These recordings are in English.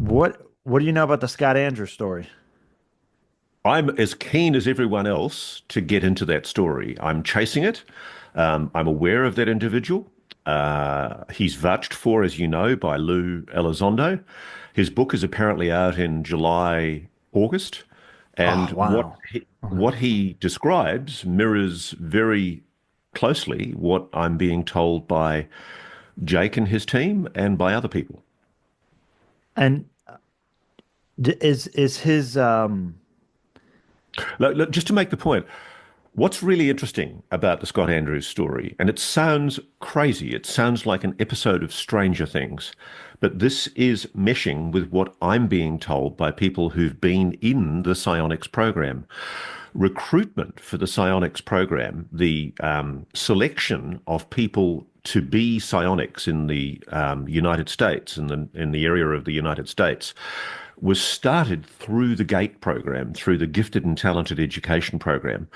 What do you know about the Scott Andrews story? I'm as keen as everyone else to get into that story. I'm chasing it. I'm aware of that individual. He's vouched for, as you know, by Lou Elizondo. His book is apparently out in July, August, Oh, and wow. Okay. what he describes mirrors very closely what I'm being told by Jake and his team and by other people. And is his Look, just to make the point, what's really interesting about the Scott Andrews story, and it sounds crazy, it sounds like an episode of Stranger Things, but this is meshing with what I'm being told by people who've been in the psionics program. Recruitment for the psionics program, the selection of people to be psionics in the United States, in the area of the United States, was started through the GATE program, through the Gifted and Talented Education program.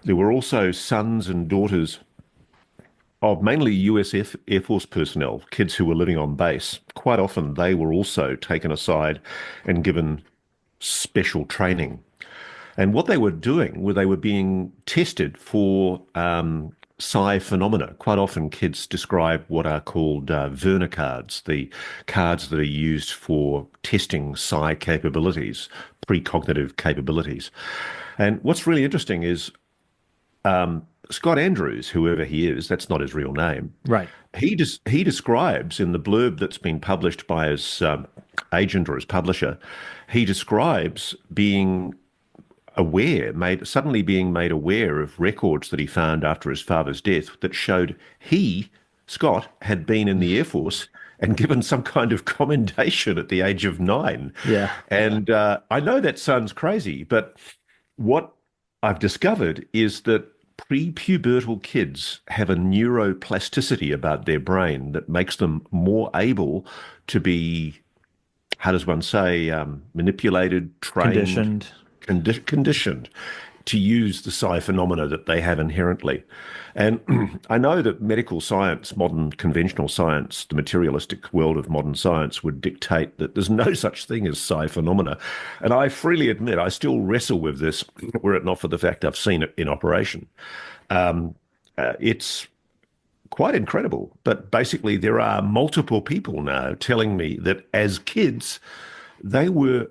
There were also sons and daughters of mainly USF Air Force personnel, kids who were living on base. Quite often, they were also taken aside and given special training. And what they were doing were they were being tested for psi phenomena. Quite often, kids describe what are called Werner cards, the cards that are used for testing psi capabilities, precognitive capabilities. And what's really interesting is Scott Andrews, whoever he is, that's not his real name. right? He describes in the blurb that's been published by his agent or his publisher, he describes being suddenly being made aware of records that he found after his father's death that showed he, Scott, had been in the Air Force and given some kind of commendation at the age of 9. Yeah. And I know that sounds crazy, but what I've discovered is that prepubertal kids have a neuroplasticity about their brain that makes them more able to be, how does one say, manipulated, trained, Conditioned. conditioned to use the psi phenomena that they have inherently. And I know that medical science, modern conventional science, the materialistic world of modern science would dictate that there's no such thing as psi phenomena. And I freely admit I still wrestle with this, were it not for the fact I've seen it in operation. It's quite incredible. But basically, there are multiple people now telling me that as kids, they were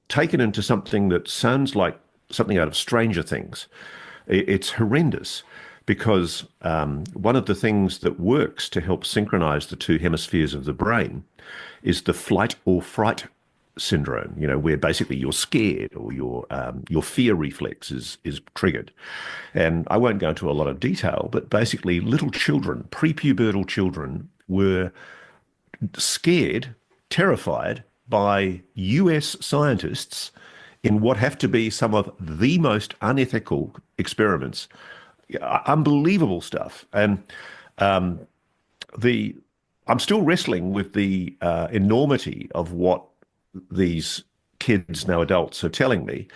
taken into something that sounds like something out of Stranger Things. It's horrendous because one of the things that works to help synchronize the two hemispheres of the brain is the flight or fright syndrome, where basically you're scared or your fear reflex is triggered. And I won't go into a lot of detail, but basically little children, prepubertal children, were scared, terrified by US scientists in what have to be some of the most unethical experiments. Unbelievable stuff. And um, the I'm still wrestling with the enormity of what these kids, now adults, are telling me.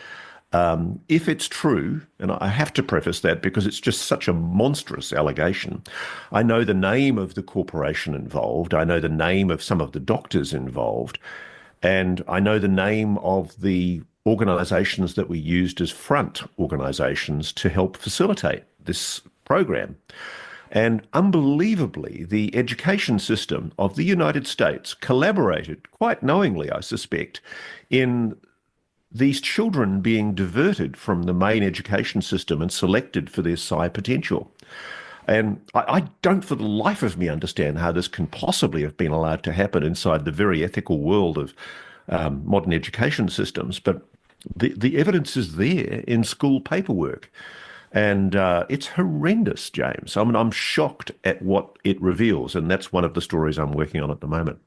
If it's true, and I have to preface that because it's just such a monstrous allegation, I know the name of the corporation involved, I know the name of some of the doctors involved, and I know the name of the organizations that were used as front organizations to help facilitate this program. And unbelievably, the education system of the United States collaborated, quite knowingly, I suspect, in these children being diverted from the main education system and selected for their psi potential. And I don't for the life of me understand how this can possibly have been allowed to happen inside the very ethical world of modern education systems. But the evidence is there in school paperwork. And it's horrendous, James. I mean, I'm shocked at what it reveals. And that's one of the stories I'm working on at the moment.